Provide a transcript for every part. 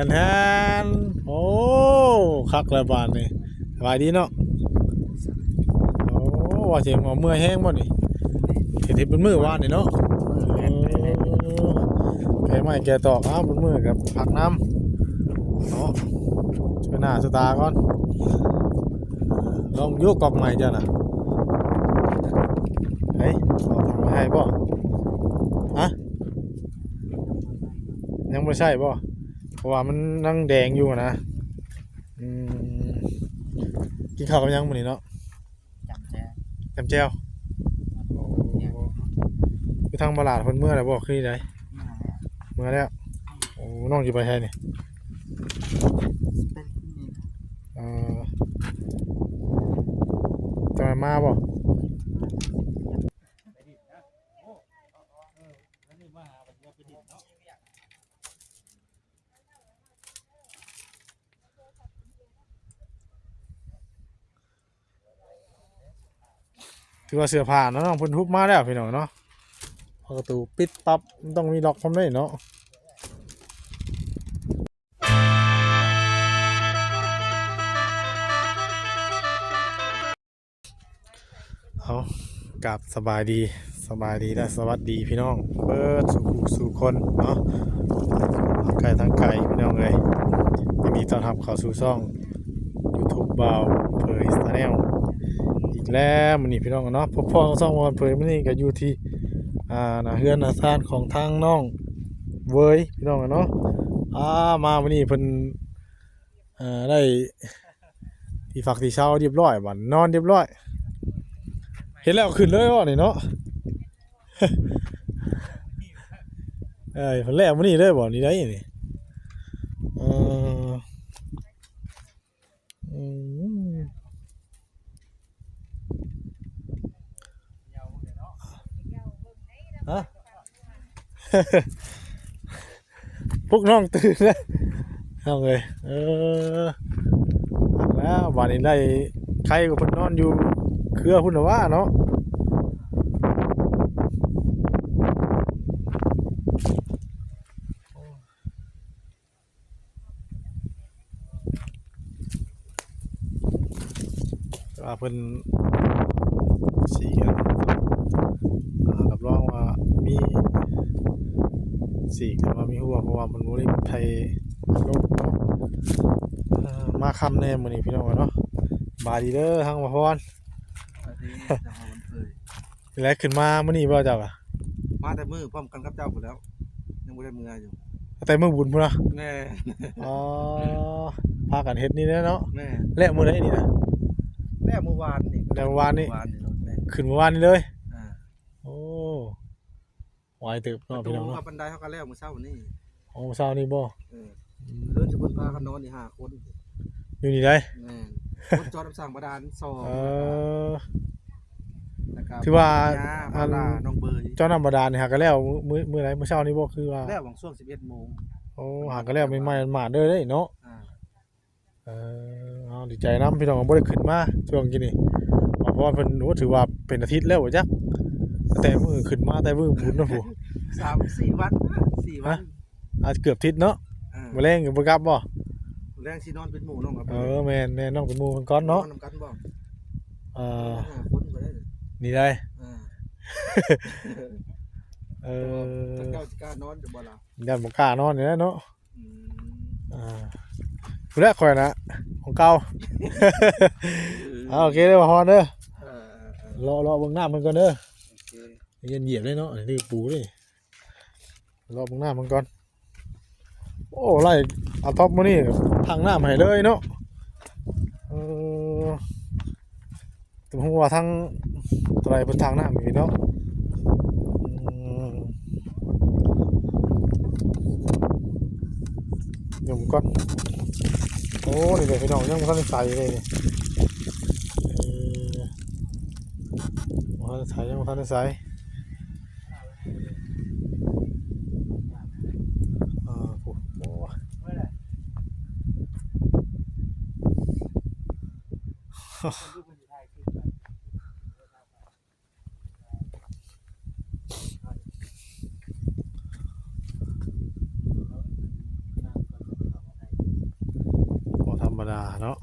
นโอ้คักระบาดนี่สบายดีเนาะโอ้ว่าเสียงหัวเมื่อยแห้งบ่นี่เห็นเป็นมือวานนี่เนาะแกไม่แกตอกบนมือกับผักน้ำเนาะช่วยหน้าสตาก่อนลองยกกอกใหม่จ้ะน่ะเฮ้ยเอาทำไม่ให้ป่ะฮะยังไม่ใช่ป่ะเพราะว่ามันนั่งแดงอยู่นะกินข้าวกันยังมื้อนี้เนาะจำแจวคือทางตลาดคนเมื่อไหร่บอกคือไดเมื่อแล้วโอ้น้องอยู่ไปไทยนี่จะมาบ่ถือว่าเสื้อผ้าเนาะน้องเพิ่นทุบมาแล้วพี่น้องเนาะประตูปิดตับต้องมีล็อกพร้อมได้เนาะเอากับสบายดีและสวัสดีพี่น้องเบิดสู่คนเนาะไก่ทั้งไก่พี่น้องเลยยินดีต้อนรับเข้าสู่ช่อง YouTube บ่าวเผยชาแนลอีกแล้วมื้อนี้พี่น้องเนาะพบพ่อช่องบ่าวเผยมื้อนี้ก็อยู่ที่หน้าเฮือนหน้าศาลของทางน้องเวยพี่น้องเนาะมามื้อนี้เพิ่นได้ที่ฝักที่เช้าเรียบร้อยบัดนอนเรียบร้อยเห็นแล้วขึ้นเลยว่ะนี่เนาะเพิ่นแล้วมื้อนี้เลยบ่นี่ได้นี่ฮะพวกน้องตื่นแล้วน้องเลยแล้ววันนี้ได้ใครก็เพิ่นนอนอยู่เครือพุ่นน่ะว่าเนาะว่าเพิ่นสีกันรับรองว่ามีสีกันว่ามีหัวเพราะว่ามันบ่ได้ไทยลบเนาะมาค่ำแน่มื้อนี้พี่น้องเนาะบายดีเด้อทางบ่พรแล้วขึ้นมามื้อนี้บ่เจ้าอ่ะมาแต่มือพร้อมกันกับเจ้าหมดแล้วยังบ่ได้มืออยู่แต่มื้อบุญพุ่นน่ะแน่อ๋อพากันเฮ็ดนี่แหละเนาะแน่และมื้อใดนี่นะแล้วเมื่อวานนี่แล้วเมื่อวานนี่ขึ้นเมื่อวานนี่เลยโอ้ไวตึบเนาะพี่น้องเนาะบันไดเฮาก็แล้วมื้อเช้านี้โอ้เช้านี้บ่เพิ่นสิเพิ่นพากันนอนนี่5คนอยู่นี่ได้แม่นคนจอดน้ำสั่งบาดาลถือว่าน้องเบยเจ้าน้ำบาดาลนี่หาก็แล้วมื้อไหนมื้อเช้านี้บ่คือว่าแล้วหวังช่วง 11:00 นโอ้หาก็แล้วใหม่ๆมาเด้อเด้เนาะเอาดีใจนำพี่น้องบ่ได้ขึ้นมาช่วงกี้นี่เพราะว่าเพิ่นถือว่าเป็นอาทิตย์แล้วจักแต่มื้อขึ้นมาแต่มื้อบุญเนาะผู้3-4 วัน4วันเกือบอาทิตย์เนาะมื้อแรงก็บ่กลับบ่แรงสินอนเป็นหมู่น้องครับแม่นน้องเป็นหมู่เพิ่นก่อนเนาะนำกันบ่คนบ่ได้นี่ได้เจ้าสิกล้านอนจะบ่ล่ะยันบ่กล้านอนนี่แหละเนาะผู้แรกข่อยนะของเก่าโอเคเด้อบ่ฮอนเด้อรอเบิ่งหน้ามันก่อนเด้อเย็นเหยียบเลยเนาะนี่ปูนี่รอเบิ่งหน้ามันก่อนโอ้ไล่เอาท็อปมื้อนี้ทางน้ำให้เลยเนาะถึงว่าทางอะไรเพิ่นทางน้ำอีกเนาะหยุ่มก่อนโอ้นี่เลยพี่น้องยังบ่ทันได้ใส่เลยนี่บ่ทันได้ใส่ยังบ่ทันได้ใส่ เนาะ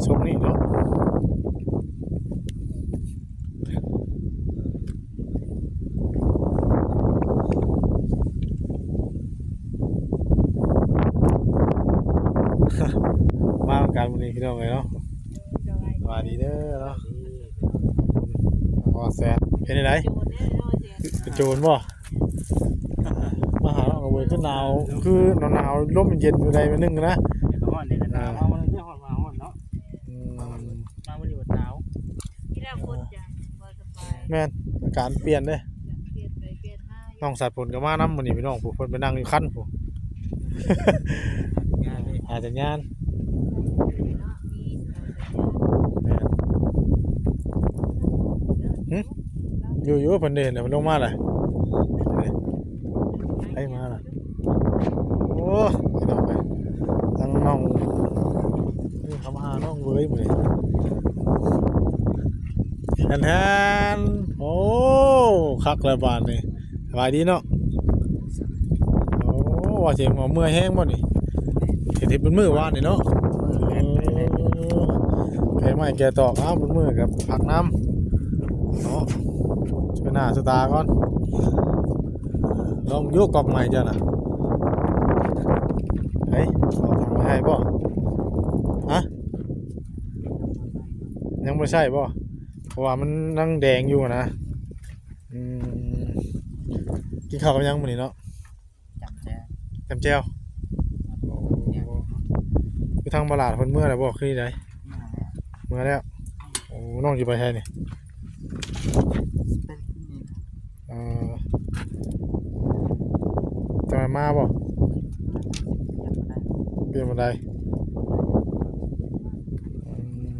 ช่วงนี้เนาะมาทำการวันนี้พี่น้องเลยเนาะสวัสดีเด้อเนาะว่าแซนเป็นไงเป็นโจรบ่มาหาเราเว้ยก็หนาวคือหนาวๆลมเย็นอยู่ใดมานึงนะ ฮ้อนนี่ก็หนาวมามันฮ้อนมาฮ้อนเนาะ อืม มาวันนี้บ่หนาว ที่แรกคนจะบ่สบาย แม่นอากาศเปลี่ยนเด้ เปลี่ยนไปเปลี่ยนมาอยู่ น้องสัตว์ผลก็มานำมื้อนี้พี่น้องผู้เพิ่นไปนั่งอยู่คันผู้ งานเลย หาสัญญาณ เนาะมีแม่นอยู่ๆเพิ่นเด้เดี๋ยวมันลงมาเลยไปมาล่ะโอ้พี่น้องไปทั้งน้องนี่เขามาหาน้องเว้ยมื้อนี้แทนๆโอ้คักแล้วบาดนี่สบายดีเนาะโอ้ว่าสิเมื่อยแฮงบ่นี่เฮ็ดเป็นมื้อวานนี่เนาะ แกไม่แกตอกอ้าวบนมือกับผักน้ำเนาะช่วยหน้าสตาร์ก่อนลองยกกอกใหม่จ้ะน่ะเฮ้ยเอาทำมาให้ป่ะฮะยังไม่ใช่ป่ะเพราะว่ามันนั่งแดงอยู่นะอืมกินข้าวกับยังมื้อนี้เนาะ จำแจ้ จำแจ่วคือทางตลาดเพิ่นเมื่อไหร่บ่คือที่ไหนเมื่อแล้วโอ้น้องสิไปไสนี่ เป็นที่นี่นะ เอ่อจะมาบ่เปลี่ยนบันไดอืม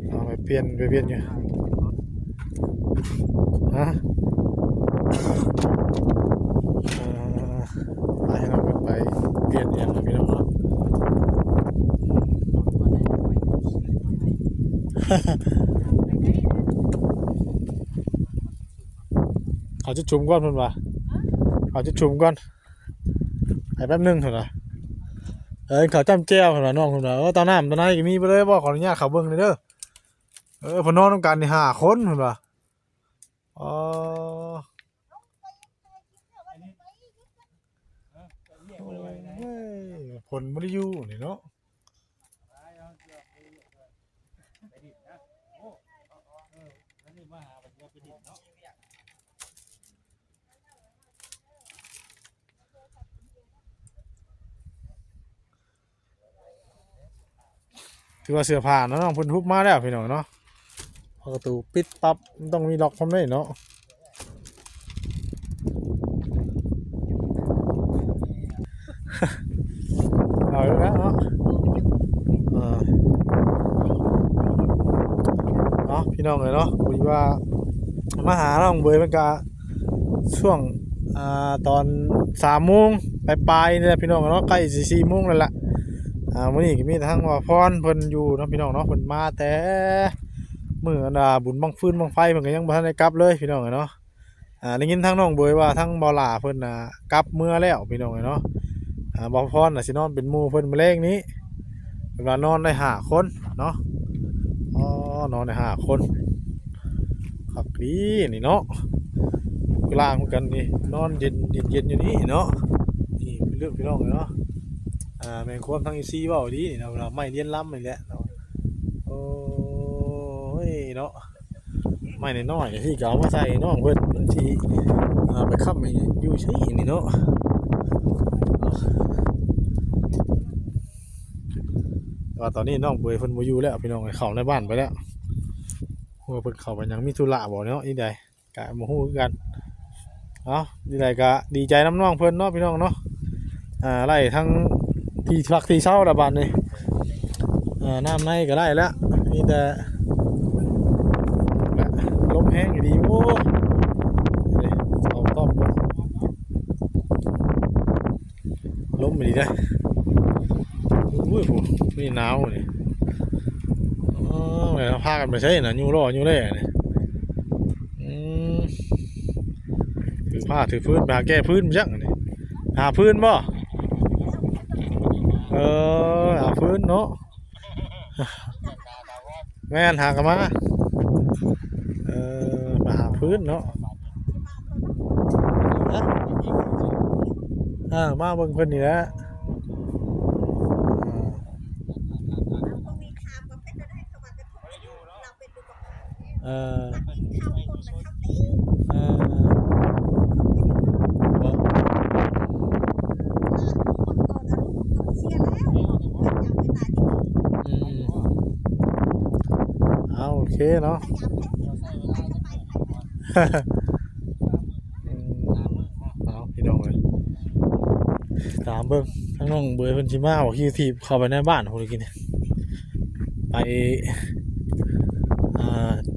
เอาไปเปลี่ยนอยู่ฮะไปให้เราไปเปลี่ยนอย่างนะพี่น้องเนาะเขาจะชุมก่อนเพิ่นว่าเขาจะชุมก่อนให้แป๊บนึงเถอะนะเขาจำแจ้วเพิ่นว่าน้องเพิ่นว่าตอนน้ำตอนนั้นก็มีไปเลยบ่ขออนุญาตเขาเบิ่งหน่อยเด้อเพิ่นนอนนำกันนี่5คนเพิ่นว่าอ๋อโอ้ยผลบ่ได้อยู่นี่เนาะถือว่าเสื้อผ้าเนาะน้องเพิ่นทุบมาแล้วพี่น้องเนาะพอประตูปิดปั๊บมันต้องมีล็อกพร้อมได้เนาะเอาอยู่แล้วเนาะเนาะพี่น้องเลยเนาะคุยว่ามาหาน้องเบยมันก็ช่วงตอน3 โมงปลายๆนี่แหละพี่น้องเนาะใกล้สิ4 โมงแล้วล่ะมื้อนี้ก็มีทั้งว่าพรเพิ่นอยู่เนาะพี่น้องเนาะเพิ่นมาแต่มื้ออันบุญบังฟืนบังไฟเพิ่นก็ยังบ่ทันได้กลับเลยพี่น้องเนาะได้ยินทางน้องเบยว่าทางบ่าวหลาเพิ่นกลับเมื่อแล้วพี่น้องเนาะบ่าวพรน่ะสินอนเป็นหมู่เพิ่นมื้อแลงนี้เพิ่นว่านอนได้5 คนเนาะอ๋อนอนได้5 คนครับดีนี่เนาะกลางเหมือนกันนี่นอนเย็นอยู่นี่เนาะนี่เป็นเรื่องพี่น้องเลยเนาะแม่งความทั้งอีซี่เว้าดีนี่เนาะเราไม่เรียนล้ำนี่แหละเนาะโอ้ยเนาะไม่น้อยๆที่ก็เอามาใส่น้องเพิ่นมันสิไปค้ำให้อยู่ใช่นี่เนาะแต่ว่าตอนนี้น้องเบยเพิ่นบ่อยู่แล้วพี่น้องเข้าในบ้านไปแล้วว่าเพิ่นเข้าไปยังมีธุระบ่เนาะอีใดก็บ่ฮู้คือกันอีใดก็ดีใจน้ำน้องเพิ่นเนาะพี่น้องเนาะไล่ทั้งที่พักที่เช่าละบาดนี่น้ำในก็ได้แล้วมีแต่ลมแห้งอยู่ดีโอ้เอาต้อม ได้อุ้ยโหนี่หนาวนี่อ๋อแม่พากันไปใช่น่ะอยู่รออยู่แล่นี่ถือผ้าถือพื้นไปหาแก้พื้นจังนี่หาพื้นบ่หาพื้นเนาะแม่นหากันมามาหาพื้นเนาะมาเบิ่งเพิ่นนี่แหละเออเออบ่เอาโอเคเนาะเอาพี่น้องเอ้ยตามเบิ่งทั้งน้องเบยเพิ่นสิมาบอกขี่ถีบเข้าไปในบ้านพุ่นกินเนี่ยไป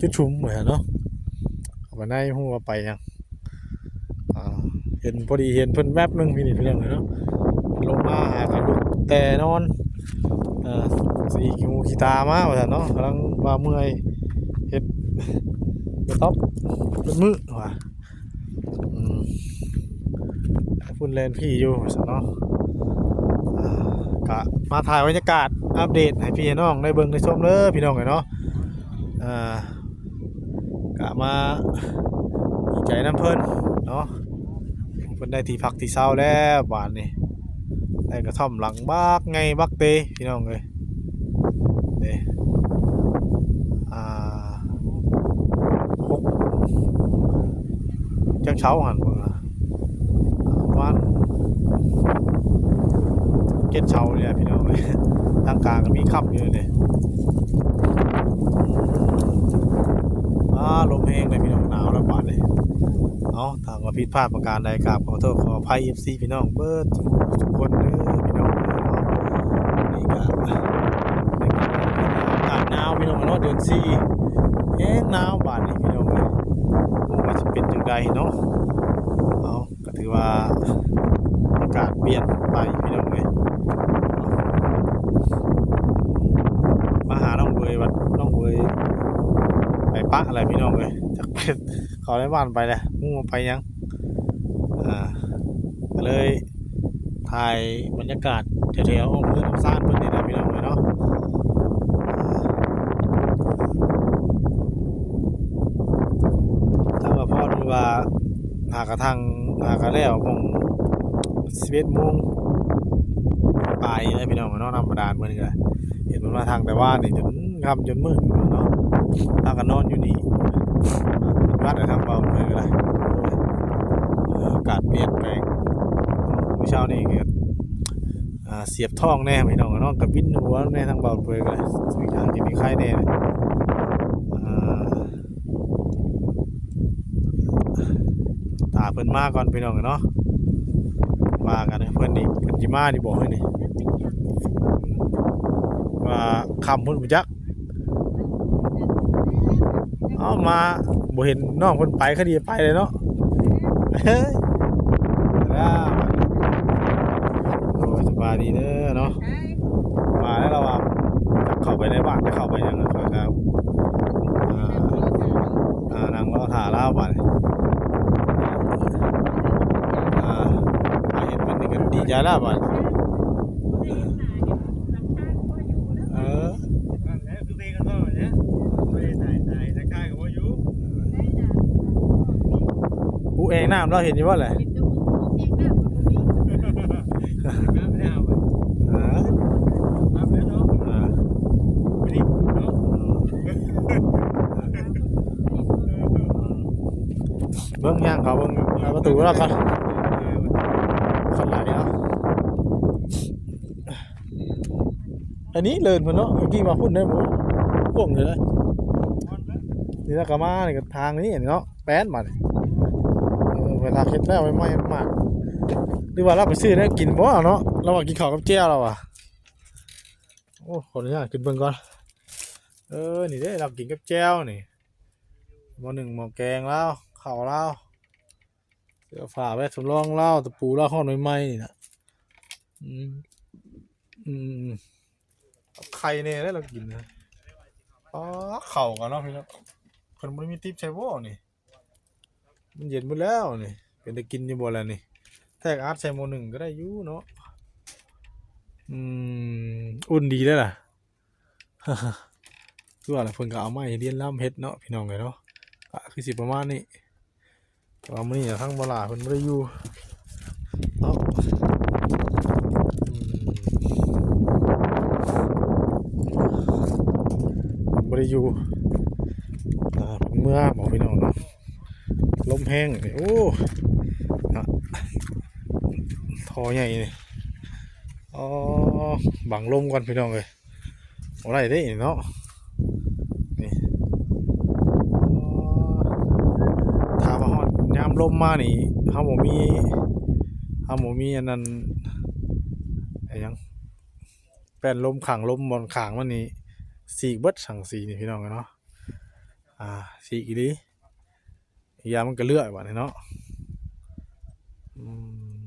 จุดชุมเหมือนเนาะเข้าไปในฮู้ว่าไปยังเห็นพอดีเห็นเพิ่นแวบหนึงพี่นี่พี่น้องเอ้ยเนาะลงมาหากันลุกแต่นอนสีกิมูกีตามาว่าซั่นเนาะกำลังว่าเมื่อยเฮ็ดกระต๊อบเป็นมื้อว่ะพุ่นแลนพี่อยู่ซั่นเนาะก็มาถ่ายบรรยากาศอัปเดตให้พี่น้องได้เบิ่งได้ชมเด้อพี่น้องเอ้ยเนาะก็มาดีใจน้ำเพิ่นเนาะเพิ่นได้ที่พักที่เช้าแล้วบ้านนี้ได้กระท่อมหลังบักไงบักเตพี่น้องเอ้ยเด้จังเช้าหันเบิ่งวันเก็ดเช้าเนี่ยพี่น้องเอ้ยทางกลางก็มีค่ำอยู่เลยลมแห้งเลยพี่น้องหนาวแล้วบาดเลยเอาทางว่าผิดพลาดประการใดกราบขอโทษขออภัย FC พี่น้องเบิดทุกคนเด้อพี่น้องนี่ก็อากาศหนาวพี่น้องเนาะเดือน4แห้งหนาวบาดนี้พี่น้องเลยว่าจะเป็นจังใดเนาะเอาก็ถือว่าอากาศเปลี่ยนไปพี่น้องเลยมาหาน้องเบยวัดน้องเบยไปปะอะไรพี่น้องเลยจากเป็นเขาได้บ้านไปเลยมุ่งไปยังก็เลยถ่ายบรรยากาศแถวๆอำเภอหนองซ่านเพิ่นนี่นะพี่น้องเลยเนาะถ้าว่าพ่อดูว่าหากระทั่งหากระแล้วมง11 โมงปลายเลยพี่น้องเนาะนำบาดาลเพิ่นก็เห็นมันมาทางแต่ว่านี่จนค่ำจนมืดเนาะถ้ากันนอนอยู่นี่วัดทางเบาเลยก็ได้อากาศเปลี่ยนแปลงผู้เช้านี่ก็เสียบท้องแน่พี่น้องเนาะกับวินหัวแน่ทางเบาเลยก็ได้สิ่งทางที่มีไข้แน่ตาเพิ่นมาก่อนพี่น้องเนาะว่ากันเพิ่นนี่เพิ่นสิมานี่บอกให้นี่ว่าคำเพิ่นบ่จักเอามาบ่เห็นน้องเพิ่นไปคดีไปเลยเนาะเฮ้ยแล้วโอ้ยสบายดีเด้อเนาะมาแล้วเราว่าเข้าไปในบ้านจะเข้าไปยังค่อยครับนั่งรอถ่าลาวบัดเห็นเพิ่นนี่ก็ดีใจแล้วบัดนั่นแหละคือเพลงกันเนาะเนี่ยบ่ได้ถ่ายค่ายก็บ่อยู่ผู้เองน้ำเราเห็นอยู่ว่าแหละน้ำไม่เอาไปน้ำแล้วเนาะไม่ได้เนาะเบิ่งย่างเขาเบิ่งประตูแล้วกันขันหลายเนาะอันนี้เลินเพิ่นเนาะเมื่อกี้มาพุ่นได้บ่พ่วงเลยนะนี่แล้วก็มานี่ก็ทางนี้เนาะแป้นมานี่เวลาเฮ็ดแล้วไม่มากหรือว่าเราไปซื้อได้กินบ่เนาะเราว่ากินข้าวกับแจ่วเราอ่ะโอ้ขออนุญาตขึ้นเบิ่งก่อนนี่เด้เรากินกับแจ่วนี่หม้อหนึ่งหม้อแกงแล้วข้าวแล้วเสื้อผ้าไว้สำรองแล้วตะปูแล้วข้าวหน่อยไม้นี่นะ อืมอืมไข่เนี่ยได้เรากินนะอ๋อเข่ากันเนาะพี่เนาะเพิ่นบ่ได้มีติ๊บใช่บ่นี่มันเย็นหมดแล้วนี่เป็นได้กินอยู่บ่แล้วนี่แทกอาร์ตใส่หม้อหนึ่งก็ได้อยู่เนาะอือุ่นดีแล้วล่ะ คือว่าล่ะเพิ่นก็เอามาให้เรียนรำเฮ็ดเนาะพี่น้องเอ้ยเนาะก็คือสิประมาณนี้แต่ว่ามื้อนี้น่ะทางบ่ล่ะเพิ่นบ่ได้อยู่เนาะบ่ได้อยู่เพิ่นเมื่อบอกพี่น้องเนาะลมแห้งนี่โอ้อะท่อใหญ่นี่อ๋อบังลมก่อนพี่น้องเอ้ยบ่ได้เด้นี่เนาะนี่อ๋อถ้าว่าฮอดยามลมมานี่เฮาบ่มีอันนั้นไอ้หยังแป้นลมขังลมบอนข้างมันนี่สีกเบิดสังสีนี่พี่น้องเอ้ยเนาะสีกอีหลีอีกอย่างมันก็เลื่อยบัดนี้เนาะอืม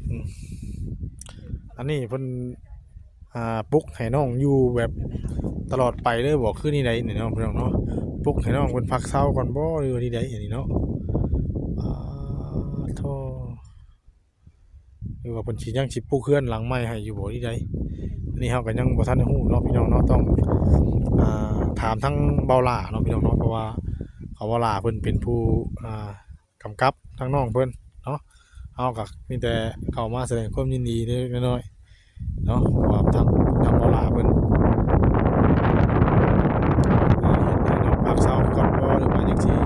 อืมอันนี้เพิ่นปลุกให้น้องอยู่แบบตลอดไปเลยบ่คือนี่ใดนี่เนาะพี่น้องเนาะปลุกให้น้องเพิ่นพักเช้าก่อนบ่หรือว่านี่ใดอันนี้เนาะอ่าโธ่หรือว่าเพิ่นสิยังสิปลูกเรือนหลังใหม่ให้อยู่บ่นี่ใดอันนี้เฮาก็ยังบ่ทันได้ฮู้เนาะพี่น้องเนาะต้องถามทั้งเบาหล้าเนาะพี่น้องเนาะเพราะว่าเขาเบาหล้าเพิ่นเป็นผู้กำกับทั้งน้องเพิ่นเนาะเฮาก็มีแต่เข้ามาแสดงความยินดีเล็กๆน้อยๆเนาะเพราะว่าทางเบาหล้าเพิ่น เฮ็ดให้น้องพักเช้าก่อนบ่หรือว่าจังซี่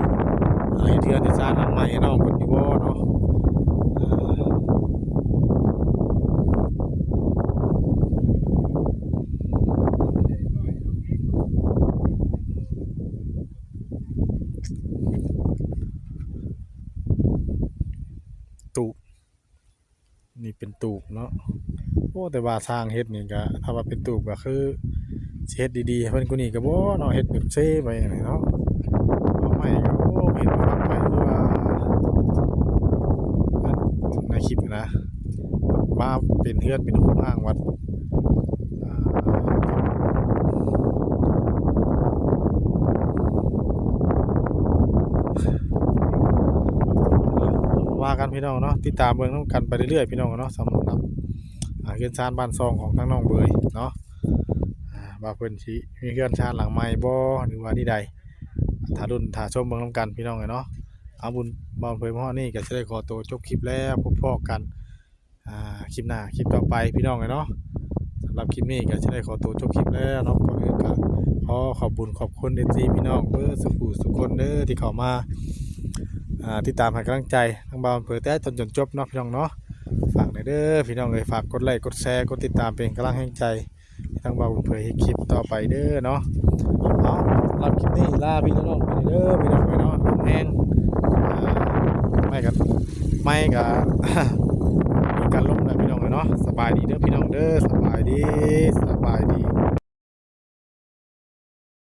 เฮ็ดเรือนเฮ็ดศาลหลังใหม่ให้น้องเพิ่นอยู่บ่เนาะอ่าตูบนี่เป็นตูบเนาะโอ้แต่ว่าสร้างเฮ็ดนี่ก็ถ้าว่าเป็นตูบก็คือสิเฮ็ดดีๆให้เพิ่นกว่านี้ก็บ่เนาะเฮ็ดแบบเซไปนี่เนาะเอาใหม่ก็โอ้เฮ็ดบ่รับไปคือว่าในคลิปนะมาเป็นเฮือนเป็นห้องอ้างวัดอ่า ว่ากันพี่น้องเนาะติดตามเบิ่งนำกันไปเรื่อยๆพี่น้องเนาะสำหรับเรือนชานบ้านซองของทางน้องเบยเนาะว่าเพิ่นสิมีเรือนชานหลังใหม่บ่หรือว่าที่ใดถ้าถ้าชมเบิ่งนำกันพี่น้องเนาะเอาบุญบ่เผยมาฮอดนี้ก็สิได้ขอตัวจบคลิปแล้วพบพ้อกันคลิปหน้าคลิปต่อไปพี่น้องเนาะสำหรับคลิปนี้ก็สิได้ขอตัวจบคลิปแล้วเนาะก่อนอื่นก็ขอขอบคุญขอบคุณ FC พี่น้องเบิดสุขคนเด้อที่เข้ามาติดตามให้กำลังใจทางบ่าวอำเภอแต่จนจบเนาะพี่น้องเนาะฝากหน่อยเด้อพี่น้องเอ้ยฝากกดไลค์กดแชร์กดติดตามเป็นกำลังให้ใจให้ทางบ่าวอำเภอเฮ็ดคลิปต่อไปเด้อเนาะเอาสำหรับคลิปนี้ลาพี่น้องไปเด้อพี่น้องไปเนาะลมแห้งไม่กันมีการลมนะพี่น้องเนาะสบายดีเด้อพี่น้องเด้อสบายดี